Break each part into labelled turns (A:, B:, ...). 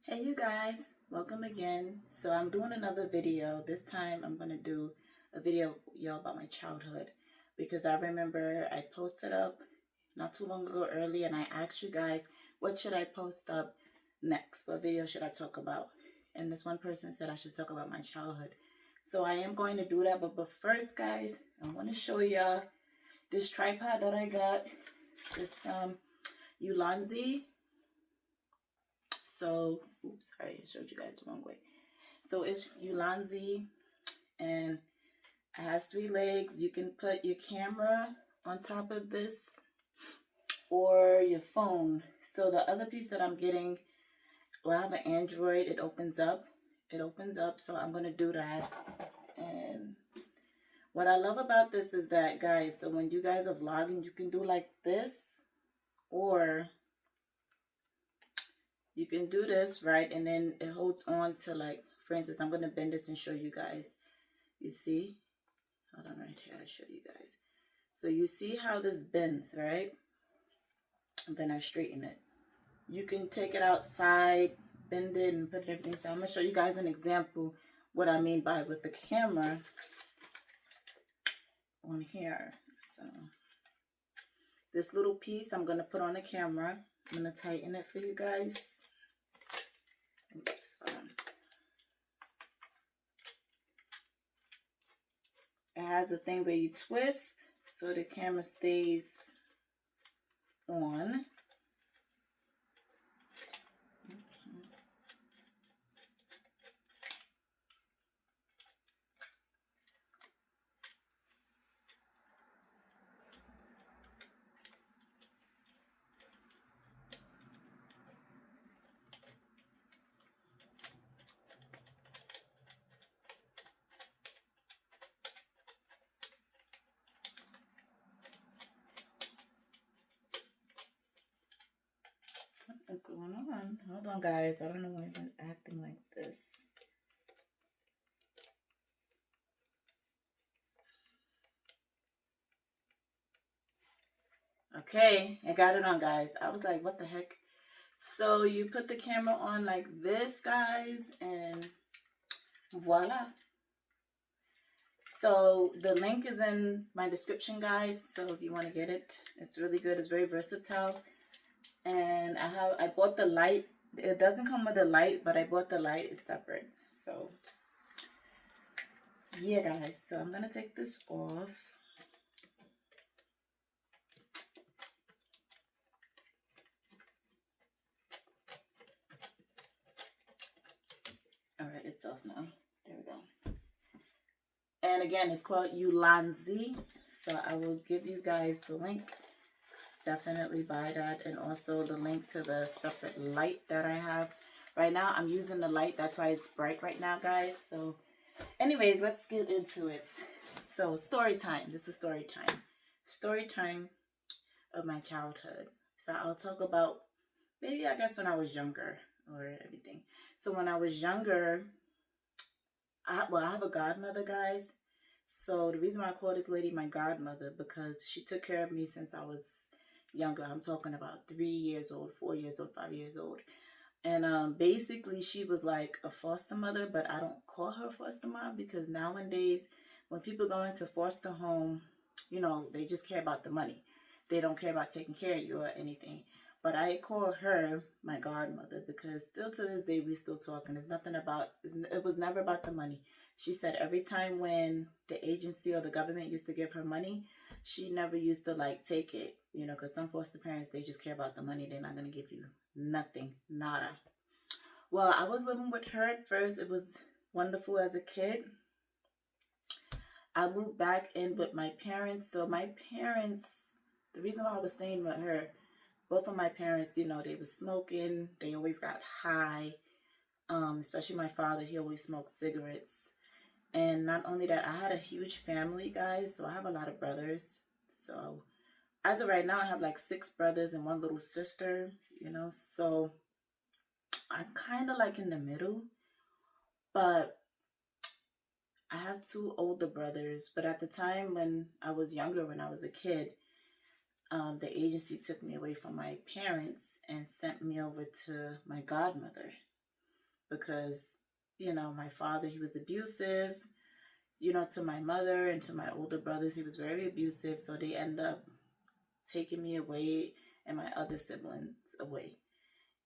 A: Hey you guys, welcome again. So I'm doing another video. This time I'm going to do a video about my childhood because I remember I posted up not too long ago early and I asked you guys what should I post up next? What video should I talk about? And this one person said I should talk about my childhood. So I am going to do that, but first guys, I want to show y'all this tripod that I got. It's Ulanzi. So, oops, sorry, I showed you guys the wrong way. So it's Ulanzi and it has 3 legs. You can put your camera on top of this or your phone. So the other piece that I'm getting, well, I have an Android. It opens up. So I'm going to do that. And what I love about this is that, guys, so when you guys are vlogging, you can do like this or you can do this, right? And then it holds on to, like, for instance, I'm going to bend this and show you guys. You see? Hold on right here. I'll show you guys. So you see how this bends, right? And then I straighten it. You can take it outside, bend it, and put everything. So I'm going to show you guys an example what I mean by with the camera on here. So this little piece I'm going to put on the camera. I'm going to tighten it for you guys. Oops, hold on. It has a thing where you twist so the camera stays on. What's going on? Hold on, guys. I don't know why it's acting like this. Okay, I got it on, guys. I was like, what the heck? So you put the camera on like this, guys, and voila. So the link is in my description, guys. So if you want to get it, it's really good. It's very versatile. And I bought the light. It doesn't come with a light, but I bought the light. It's separate. So yeah, guys. So I'm gonna take this off. All right, it's off now. There we go. And again, it's called Ulanzi. So I will give you guys the link. Definitely buy that, and also the link to the separate light that I have. Right now, I'm using the light. That's why it's bright right now, guys. So anyways, let's get into it. So story time. This is story time. Story time of my childhood. So I'll talk about maybe, I guess, when I was younger or everything. So when I was younger, I have a godmother, guys. So the reason why I call this lady my godmother, because she took care of me since I was younger. I'm talking about 3 years old, 4 years old, 5 years old. And basically she was like a foster mother, but I don't call her foster mom because nowadays when people go into foster home, you know, they just care about the money. They don't care about taking care of you or anything. But I call her my godmother because still to this day we still talking. It's nothing about, it was never about the money. She said every time when the agency or the government used to give her money, she never used to like take it, you know, because some foster parents, they just care about the money. They're not going to give you nothing, nada. Well, I was living with her at first. It was wonderful as a kid. I moved back in with my parents. So my parents, the reason why I was staying with her, both of my parents, you know, they were smoking. They always got high. Especially my father, he always smoked cigarettes. And not only that, I had a huge family, guys. So I have a lot of brothers. So as of right now, I have like 6 brothers and 1 little sister, you know. So I'm kind of like in the middle. But I have 2 older brothers. But at the time when I was younger, when I was a kid, the agency took me away from my parents and sent me over to my godmother. because, you know, my father, he was abusive, you know, to my mother and to my older brothers. He was very abusive. So they end up taking me away and my other siblings away.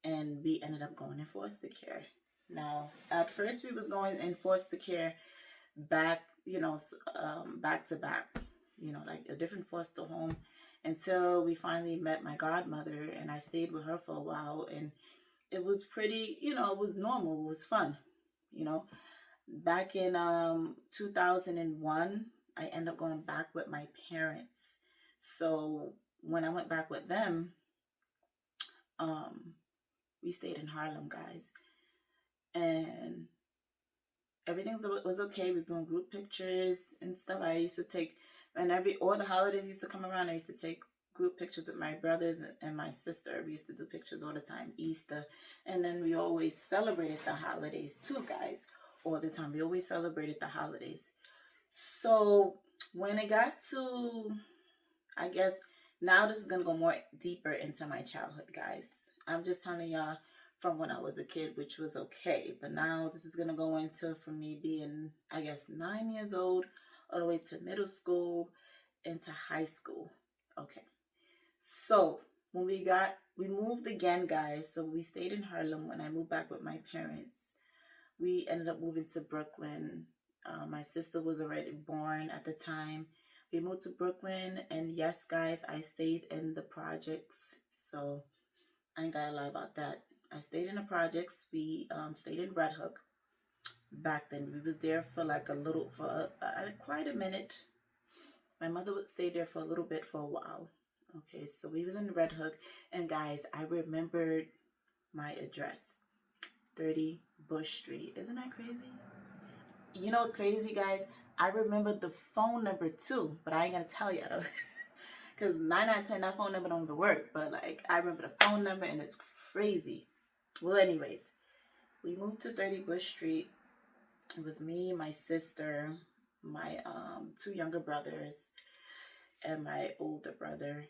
A: And we ended up going in foster care. Now, at first we was going in foster care back, you know, back to back, you know, like a different foster home, until we finally met my godmother, and I stayed with her for a while, and it was pretty, you know, it was normal, it was fun, you know. Back in 2001, I ended up going back with my parents. So when I went back with them, um, we stayed in Harlem, guys, and everything was okay. We was doing group pictures and stuff. I used to take, and all the holidays used to come around, I used to take group pictures with my brothers and my sister. We used to do pictures all the time, Easter, and then we always celebrated the holidays too, guys, all the time. We always celebrated the holidays. So when it got to, I guess, now this is going to go more deeper into my childhood, guys. I'm just telling y'all from when I was a kid, which was okay. But now this is going to go into, from me being, I guess, 9 years old, all the way to middle school, into high school. Okay. So when we moved again, guys. So we stayed in Harlem. When I moved back with my parents, we ended up moving to Brooklyn. My sister was already born at the time. We moved to Brooklyn, and yes, guys, I stayed in the projects. So I ain't gotta lie about that. I stayed in the projects. We stayed in Red Hook. Back then, we was there for like quite a minute. My mother would stay there for a little bit, for a while. Okay, so we was in Red Hook, and guys, I remembered my address, 30 Bush Street. Isn't that crazy? You know what's crazy, guys? I remember the phone number too, but I ain't gonna tell you though. Because 9 out of 10, that phone number don't even work. But like, I remember the phone number, and it's crazy. Well, anyways, we moved to 30 Bush Street. It was me, my sister, my 2 younger brothers, and my older brother.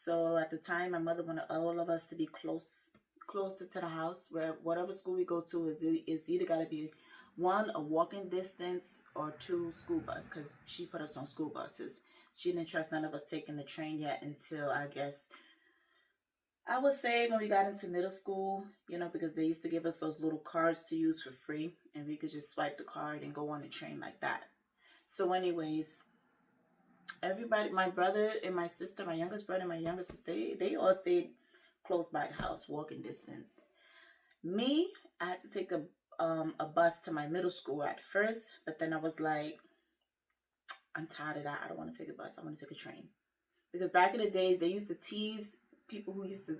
A: So at the time, my mother wanted all of us to be closer to the house, where whatever school we go to is either got to be 1, a walking distance, or 2, school bus, because she put us on school buses. She didn't trust none of us taking the train yet until, I guess, I would say when we got into middle school, you know, because they used to give us those little cards to use for free, and we could just swipe the card and go on the train like that. So anyways, everybody, my brother and my sister, my youngest brother and my youngest sister, they all stayed close by the house, walking distance. Me, I had to take a bus to my middle school at first, but then I was like, I'm tired of that. I don't want to take a bus. I want to take a train. Because back in the days, they used to tease people who used to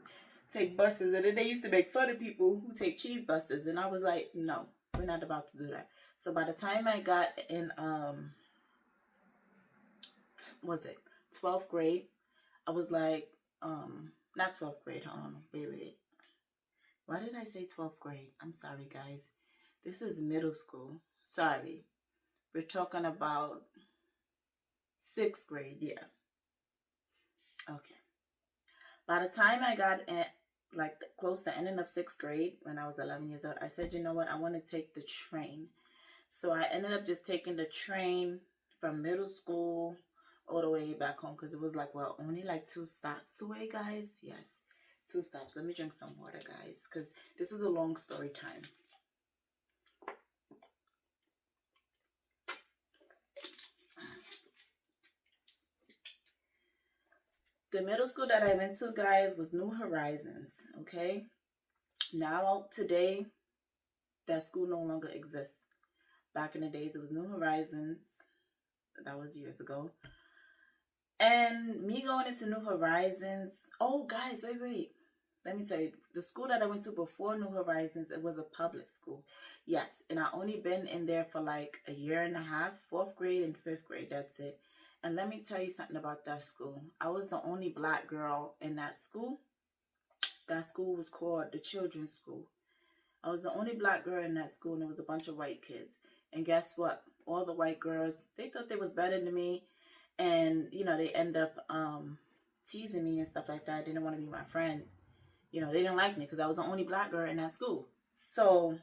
A: take buses, and then they used to make fun of people who take cheese buses. And I was like, no, we're not about to do that. So by the time I got in, was it 12th grade? I was like, not 12th grade, wait. Why did I say 12th grade? I'm sorry, guys. This is middle school. Sorry. We're talking about 6th grade, yeah. Okay. By the time I got in, like, close to the ending of 6th grade, when I was 11 years old, I said, you know what, I want to take the train. So I ended up just taking the train from middle school all the way back home, because it was like, well, only like 2 stops away, guys. Yes, 2 stops. Let me drink some water, guys, because this is a long story time. The middle school that I went to, guys, was New Horizons, okay? Now, today, that school no longer exists. Back in the days, it was New Horizons. That was years ago. And me going into New Horizons, oh, guys, wait. Let me tell you, the school that I went to before New Horizons, it was a public school. Yes, and I only been in there for like a year and a half, 4th grade and 5th grade, that's it. And let me tell you something about that school. I was the only black girl in that school. That school was called the Children's School. I was the only black girl in that school, and there was a bunch of white kids. And guess what? All the white girls, they thought they was better than me. And, you know, they end up teasing me and stuff like that. They didn't want to be my friend. You know, they didn't like me because I was the only black girl in that school. So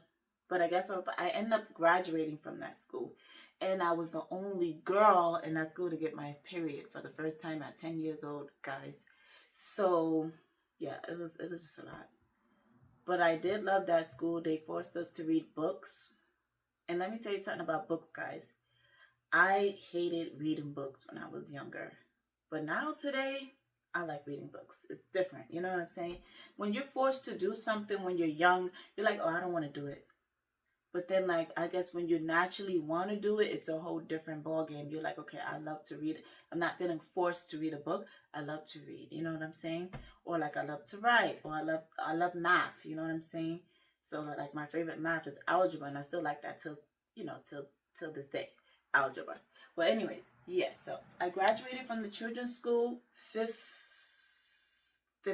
A: But I guess I ended up graduating from that school. And I was the only girl in that school to get my period for the first time at 10 years old, guys. So, yeah, it was just a lot. But I did love that school. They forced us to read books. And let me tell you something about books, guys. I hated reading books when I was younger. But now today, I like reading books. It's different. You know what I'm saying? When you're forced to do something when you're young, you're like, oh, I don't want to do it. But then, like, I guess when you naturally want to do it, it's a whole different ball game. You're like, okay, I love to read. I'm not feeling forced to read a book. I love to read. You know what I'm saying? Or like, I love to write. Or I love math. You know what I'm saying? So like, my favorite math is algebra, and I still like that till this day, algebra. But anyways, yeah. So I graduated from the children's school fifth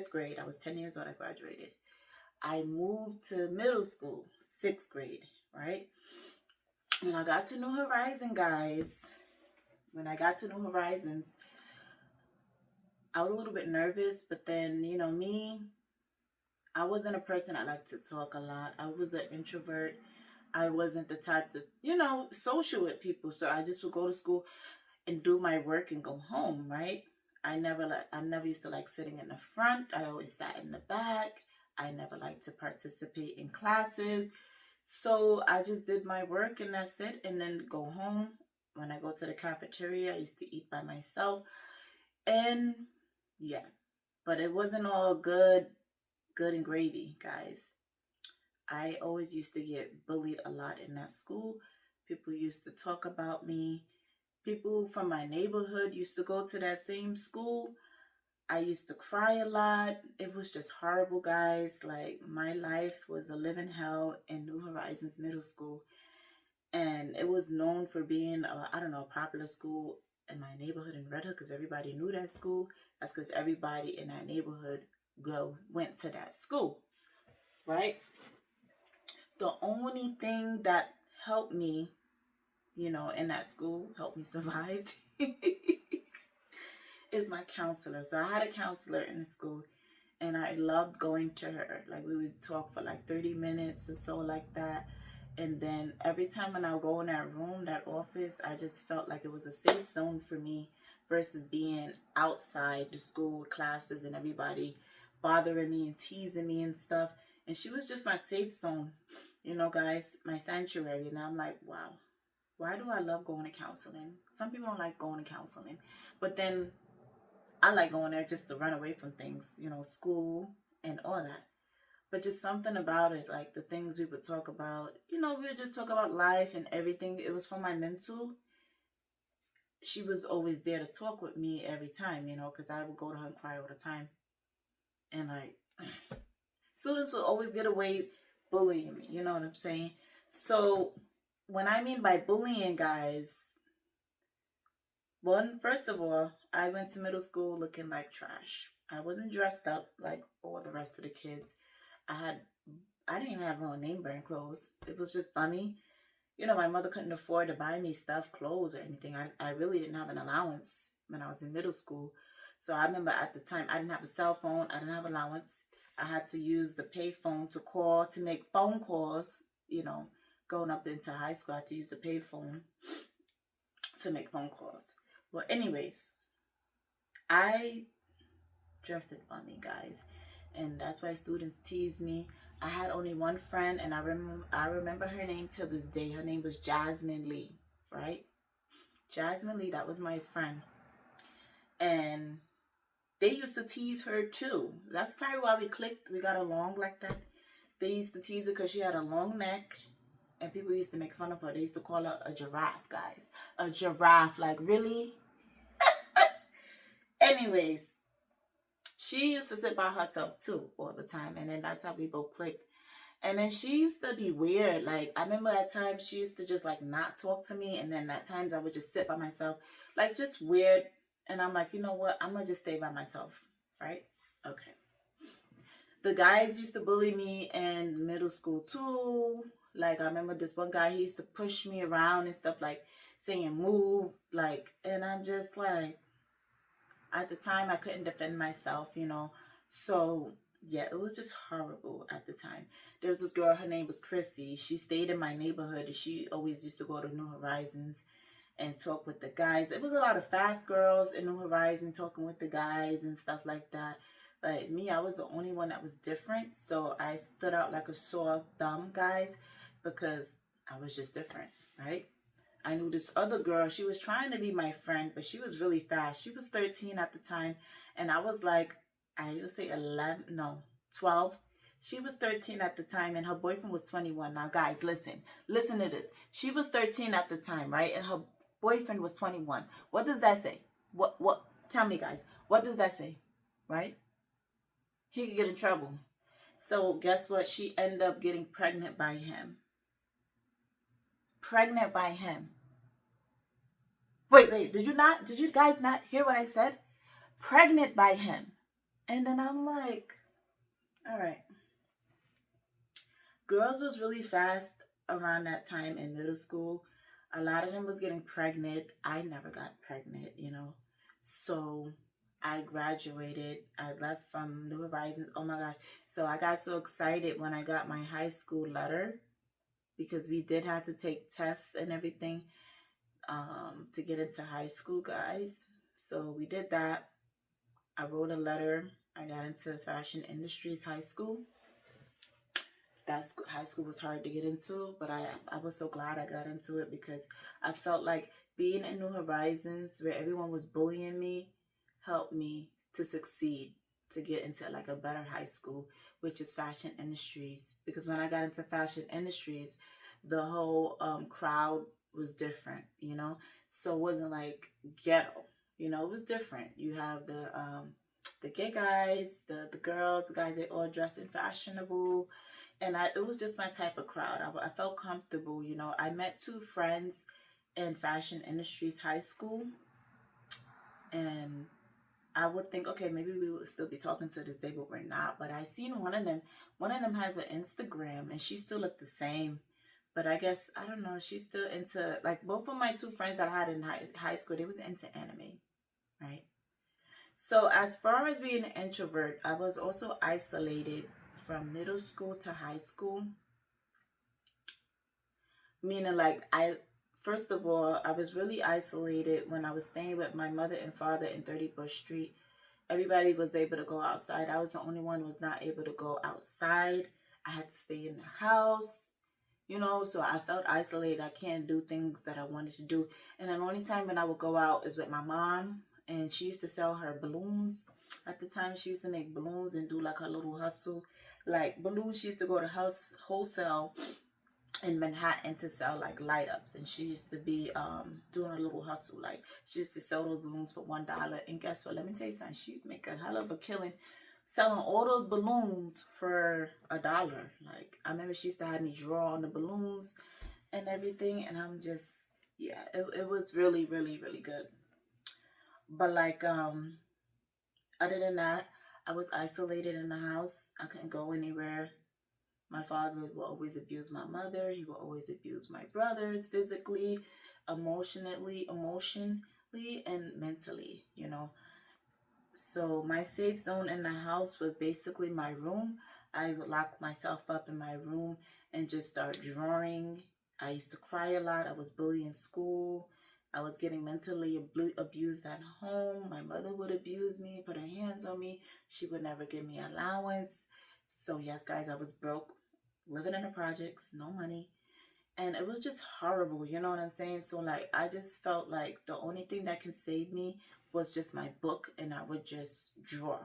A: grade. I was 10 years old. I graduated. I moved to middle school, 6th grade, right? When I got to New Horizon, guys, when I got to New Horizons, I was a little bit nervous, but then, me, I wasn't a person that liked to talk a lot. I was an introvert. I wasn't the type to, social with people. So I just would go to school and do my work and go home, right? I never used to like sitting in the front. I always sat in the back. I never liked to participate in classes. So I just did my work and that's it, and then go home. When I go to the cafeteria, I used to eat by myself. And yeah, but it wasn't all good and gravy, guys. I always used to get bullied a lot in that school. People used to talk about me. People from my neighborhood used to go to that same school. I used to cry a lot. It was just horrible, guys. Like, my life was a living hell in New Horizons Middle School. And it was known for being, I don't know, a popular school in my neighborhood in Red Hook because everybody knew that school. That's because everybody in that neighborhood went to that school, right? The only thing that helped me, in that school, helped me survive, is my counselor. So I had a counselor in the school, and I loved going to her. Like, we would talk for like 30 minutes or so, like that. And then every time when I would go in that room, that office, I just felt like it was a safe zone for me versus being outside the school classes and everybody bothering me and teasing me and stuff. And she was just my safe zone, guys, my sanctuary. And I'm like, wow, why do I love going to counseling? Some people don't like going to counseling, but then I like going there just to run away from things, school and all that. But just something about it, like the things we would talk about, we would just talk about life and everything. It was for my mental. She was always there to talk with me every time, because I would go to her and cry all the time. And like, students would always get away bullying me, you know what I'm saying? So when I mean by bullying, guys, first of all, I went to middle school looking like trash. I wasn't dressed up like all the rest of the kids. I didn't even have on name brand clothes. It was just bummy. My mother couldn't afford to buy me stuff, clothes or anything. I really didn't have an allowance when I was in middle school. So I remember at the time, I didn't have a cell phone. I didn't have allowance. I had to use the pay phone to make phone calls, going up into high school. I had to use the pay phone to make phone calls. Well, anyways, I dressed it bummy, guys. And that's why students tease me. I had only one friend, and I remember her name till this day. Her name was Jasmine Lee, right? Jasmine Lee, that was my friend. And they used to tease her too. That's probably why we clicked. We got along like that. They used to tease her because she had a long neck, and people used to make fun of her. They used to call her a giraffe, guys. A giraffe, like, really? Anyways, she used to sit by herself too all the time, and then that's how we both clicked. And then she used to be weird. Like, I remember at times she used to just like not talk to me, and then at times I would just sit by myself, like, just weird. And I'm like, you know what? I'm gonna just stay by myself, right? Okay. The guys used to bully me in middle school too. Like, I remember this one guy, he used to push me around and stuff, like saying move, like, and I'm just like, at the time I couldn't defend myself, So yeah, it was just horrible at the time. There was this girl, her name was Chrissy. She stayed in my neighborhood, and she always used to go to New Horizons and talk with the guys. It was a lot of fast girls in New Horizons talking with the guys and stuff like that. But me, I was the only one that was different. So I stood out like a sore thumb, guys, because I was just different, right? I knew this other girl. She was trying to be my friend, but she was really fast. She was 13 at the time, and I was like, I would say 11, no, 12. She was 13 at the time, and her boyfriend was 21. Now, guys, listen. Listen to this. She was 13 at the time, right? And her boyfriend was 21. What does that say? What? Tell me, guys. What does that say? Right? He could get in trouble. So, guess what? She ended up getting pregnant by him. Pregnant by him. Wait, did you guys not hear what I said? Pregnant by him. And then I'm like, all right. Girls was really fast around that time in middle school. A lot of them was getting pregnant. I never got pregnant, you know. So I graduated. I left from New Horizons. Oh my gosh. So I got so excited when I got my high school letter, because we did have to take tests and everything to get into high school, guys. So we did that. I wrote a letter. I got into Fashion Industries High School. That high school was hard to get into, but I was so glad I got into it, because I felt like being in New Horizons, where everyone was bullying me, helped me to succeed, to get into like a better high school, which is Fashion Industries. Because when I got into Fashion Industries, the whole crowd was different, you know. So it wasn't like ghetto, you know. It was different. You have the gay guys, the girls, the guys, they all dress in fashionable. And it was just my type of crowd. I felt comfortable, you know. I met two friends in Fashion Industries High School, and I would think, okay, maybe we would still be talking to this day, but we're not. But I seen one of them. One of them has an Instagram, and she still looked the same. But I guess, I don't know, she's still into, like, both of my two friends that I had in high school, they was into anime, right? So as far as being an introvert, I was also isolated from middle school to high school. Meaning, like, first of all, I was really isolated when I was staying with my mother and father in 30 Bush Street. Everybody was able to go outside. I was the only one who was not able to go outside. I had to stay in the house, you know, so I felt isolated. I can't do things that I wanted to do. And the only time when I would go out is with my mom, and she used to sell her balloons. At the time, she used to make balloons and do like her little hustle. Like balloons, she used to go to wholesale in Manhattan to sell like light ups, and she used to be doing a little hustle. Like she used to sell those balloons for $1, and guess what? Let me tell you something. She'd make a hell of a killing selling all those balloons for $1. Like I remember she used to have me draw on the balloons and everything, and I'm just, yeah, it was really, really, really good. But like other than that, I was isolated in the house. I couldn't go anywhere. My father will always abuse my mother. He will always abuse my brothers physically, emotionally, and mentally, you know. So my safe zone in the house was basically my room. I would lock myself up in my room and just start drawing. I used to cry a lot. I was bullied in school. I was getting mentally abused at home. My mother would abuse me, put her hands on me. She would never give me allowance. So yes, guys, I was broke, living in the projects, no money. And it was just horrible, you know what I'm saying? So like I just felt like the only thing that can save me was just my book, and I would just draw.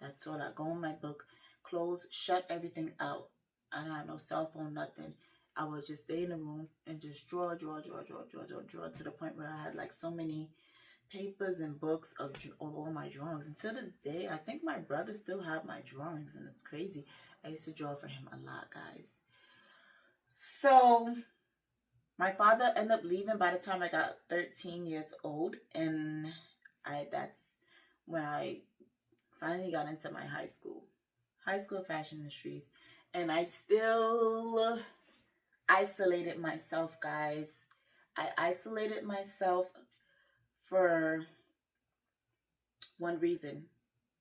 A: That's all. I go in my book, close, shut everything out. I don't have no cell phone, nothing. I would just stay in the room and just draw to the point where I had like so many papers and books of all my drawings. And to this day, I think my brother still have my drawings, and it's crazy. I used to draw for him a lot, guys. So my father ended up leaving by the time I got 13 years old, and that's when I finally got into my high school fashion industries. And I still isolated myself, guys. I isolated myself for one reason.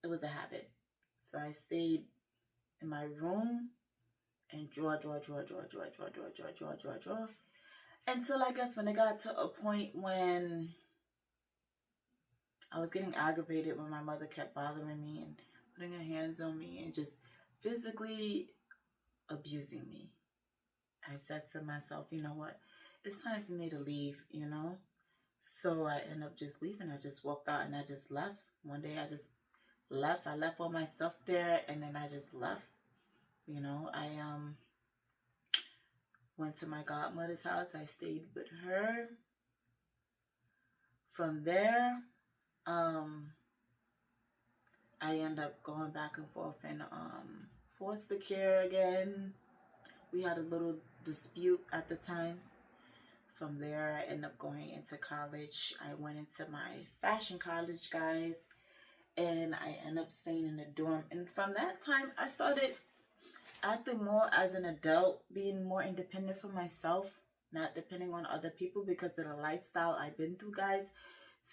A: It was a habit. So I stayed in my room and draw. Until I guess when it got to a point when I was getting aggravated when my mother kept bothering me and putting her hands on me and just physically abusing me. I said to myself, you know what? It's time for me to leave, you know? So I ended up just leaving. I just walked out and I just left. One day I just left. I left all my stuff there and then I just left. You know, I went to my godmother's house. I stayed with her. From there, I end up going back and forth in foster care again. We had a little dispute at the time. From there, I ended up going into college. I went into my fashion college, guys, and I ended up staying in a dorm. And from that time, I started acting more as an adult, being more independent for myself, not depending on other people because of the lifestyle I've been through, guys.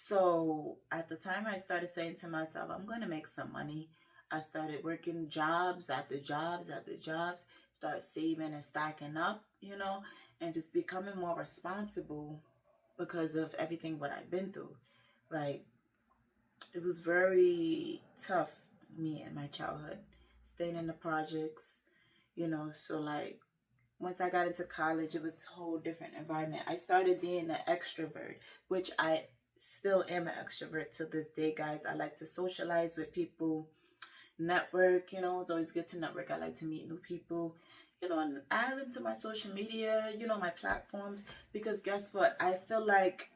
A: So at the time, I started saying to myself, I'm going to make some money. I started working jobs after jobs after jobs, started saving and stacking up, you know, and just becoming more responsible because of everything what I've been through. Like, it was very tough, me and my childhood, staying in the projects, you know. So like, once I got into college, it was a whole different environment. I started being an extrovert, which I still am an extrovert to this day, guys. I like to socialize with people, network, you know. It's always good to network. I like to meet new people, you know, and add them to my social media, you know, my platforms, because guess what? I feel like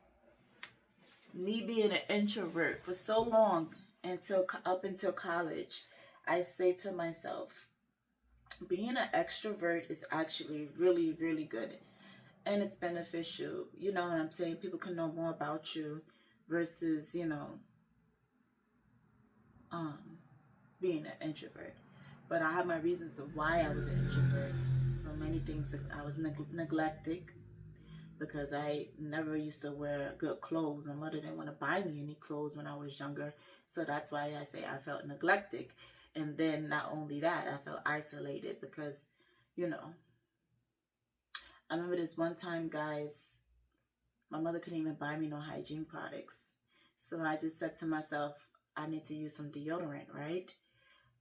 A: me being an introvert for so long, up until college, I say to myself, being an extrovert is actually really, really good, and it's beneficial. You know what I'm saying? People can know more about you versus, you know, being an introvert. But I have my reasons of why I was an introvert. So many things. I was neglected because I never used to wear good clothes. My mother didn't want to buy me any clothes when I was younger. So that's why I say I felt neglected. And then not only that, I felt isolated because, you know, I remember this one time, guys, my mother couldn't even buy me no hygiene products. So I just said to myself, I need to use some deodorant, right?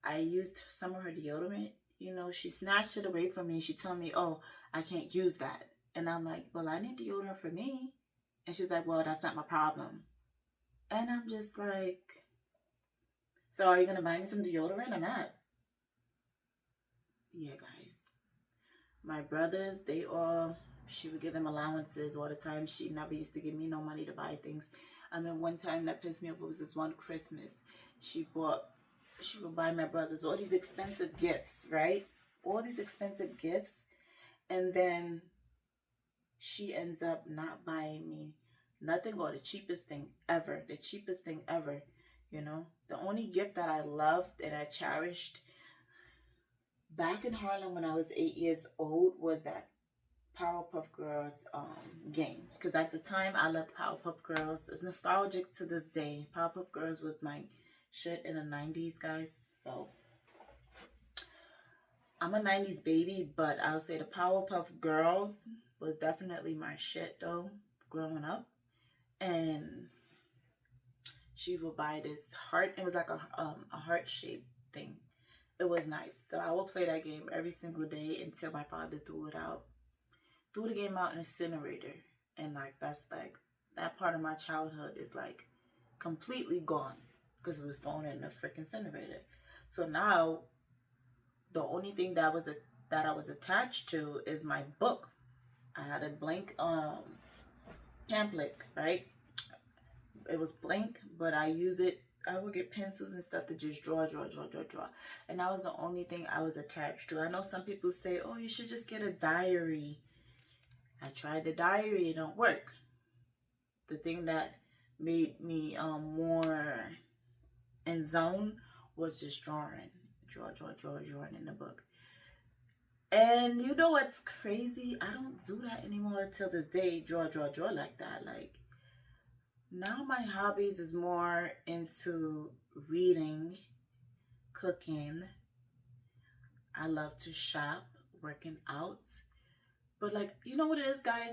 A: I used some of her deodorant. You know, she snatched it away from me. She told me, oh, I can't use that. And I'm like, well, I need deodorant for me. And she's like, well, that's not my problem. And I'm just like, so are you going to buy me some deodorant or not? Yeah, guys. My brothers, she would give them allowances all the time. She never used to give me no money to buy things. And then one time that pissed me off, it was this one Christmas. She would buy my brothers all these expensive gifts, right? All these expensive gifts. And then she ends up not buying me nothing, or the cheapest thing ever. The cheapest thing ever, you know. The only gift that I loved and I cherished back in Harlem when I was 8 years old was that Powerpuff Girls game. Because at the time, I loved Powerpuff Girls. It's nostalgic to this day. Powerpuff Girls was my shit in the 90s, guys. So I'm a 90s baby, but I'll say the Powerpuff Girls was definitely my shit, though, growing up. And she would buy this heart. It was like a heart-shaped thing. It was nice. So I would play that game every single day until my father threw it out. Threw the game out in an incinerator. And, like, that's, like, that part of my childhood is, like, completely gone because it was thrown in a freaking incinerator. So now, the only thing that I was attached to is my book. I had a blank pamphlet, right? It was blank, but I would get pencils and stuff to just draw. And that was the only thing I was attached to. I know some people say, oh, you should just get a diary. I tried the diary, it don't work. The thing that made me more in zone was just drawing in the book. And you know what's crazy? I don't do that anymore till this day. Draw like that. Like, now my hobbies is more into reading, cooking. I love to shop, working out. But like, you know what it is, guys?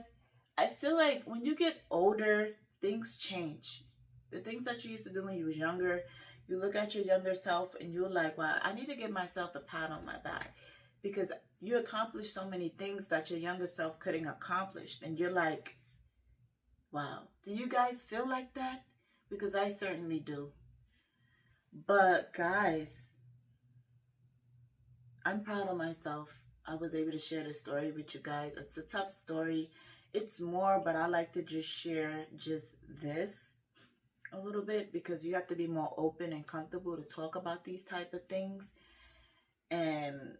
A: I feel like when you get older, things change. The things that you used to do when you was younger, you look at your younger self and you're like, wow, I need to give myself a pat on my back because you accomplished so many things that your younger self couldn't accomplish. And you're like, wow, do you guys feel like that? Because I certainly do. But guys, I'm proud of myself. I was able to share this story with you guys. It's a tough story. It's more, but I like to just share just this a little bit because you have to be more open and comfortable to talk about these type of things. And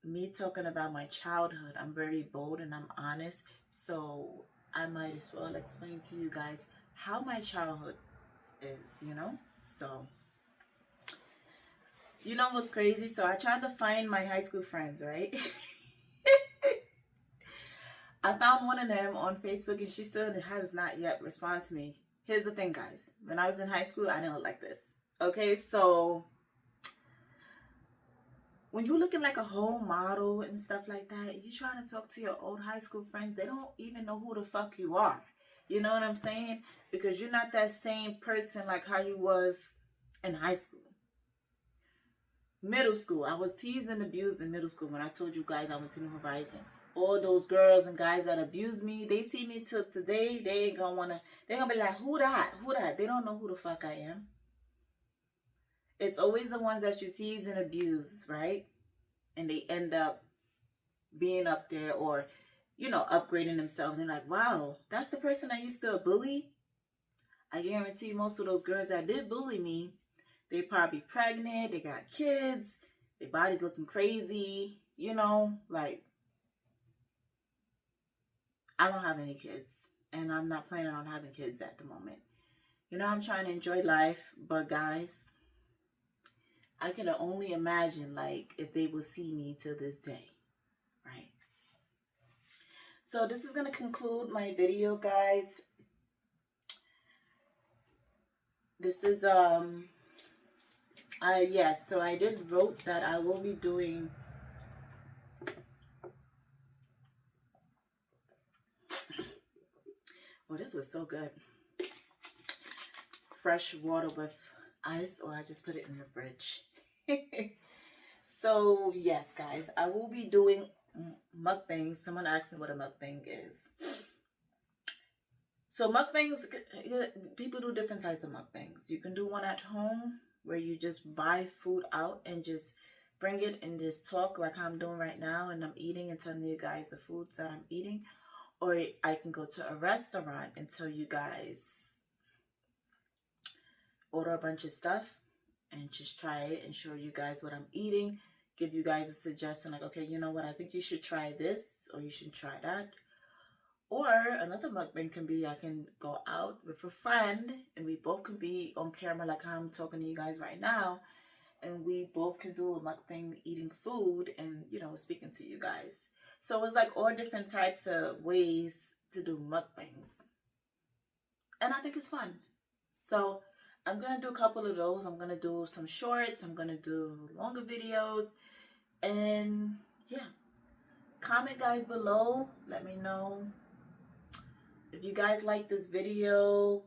A: me talking about my childhood, I'm very bold and I'm honest. So I might as well explain to you guys how my childhood is, you know? So, you know what's crazy? So I tried to find my high school friends, right? I found one of them on Facebook and she still has not yet responded to me. Here's the thing, guys. When I was in high school, I didn't look like this. Okay, so when you're looking like a whole model and stuff like that, you trying to talk to your old high school friends, they don't even know who the fuck you are. You know what I'm saying? Because you're not that same person like how you was in high school. Middle school, I was teased and abused in middle school when I told you guys I went to New Horizon. All those girls and guys that abuse me, they see me till today, they ain't gonna wanna, they're gonna be like, who that? Who that? They don't know who the fuck I am. It's always the ones that you tease and abuse, right? And they end up being up there or, you know, upgrading themselves and like, wow, that's the person I used to bully. I guarantee most of those girls that did bully me, they probably pregnant, they got kids, their body's looking crazy, you know, like, I don't have any kids, and I'm not planning on having kids at the moment. You know, I'm trying to enjoy life, but guys, I can only imagine, like, if they will see me to this day, right? So this is going to conclude my video, guys. This is, yes, so I did wrote that I will be doing well, this was so good. Fresh water with ice, or I just put it in the fridge. So, yes, guys, I will be doing mukbangs. Someone asked me what a mukbang is. So, mukbangs, people do different types of mukbangs. You can do one at home where you just buy food out and just bring it and just talk like I'm doing right now, and I'm eating and telling you guys the foods that I'm eating. Or I can go to a restaurant and tell you guys, order a bunch of stuff and just try it and show you guys what I'm eating. Give you guys a suggestion like, okay, you know what, I think you should try this or you should try that. Or another mukbang can be I can go out with a friend and we both can be on camera like I'm talking to you guys right now. And we both can do a mukbang eating food and, you know, speaking to you guys. So it's like all different types of ways to do mukbangs. And I think it's fun. So I'm going to do a couple of those. I'm going to do some shorts. I'm going to do longer videos. And yeah. Comment guys below. Let me know. If you guys like this video,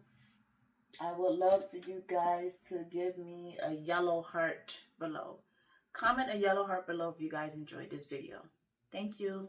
A: I would love for you guys to give me a yellow heart below. Comment a yellow heart below if you guys enjoyed this video. Thank you.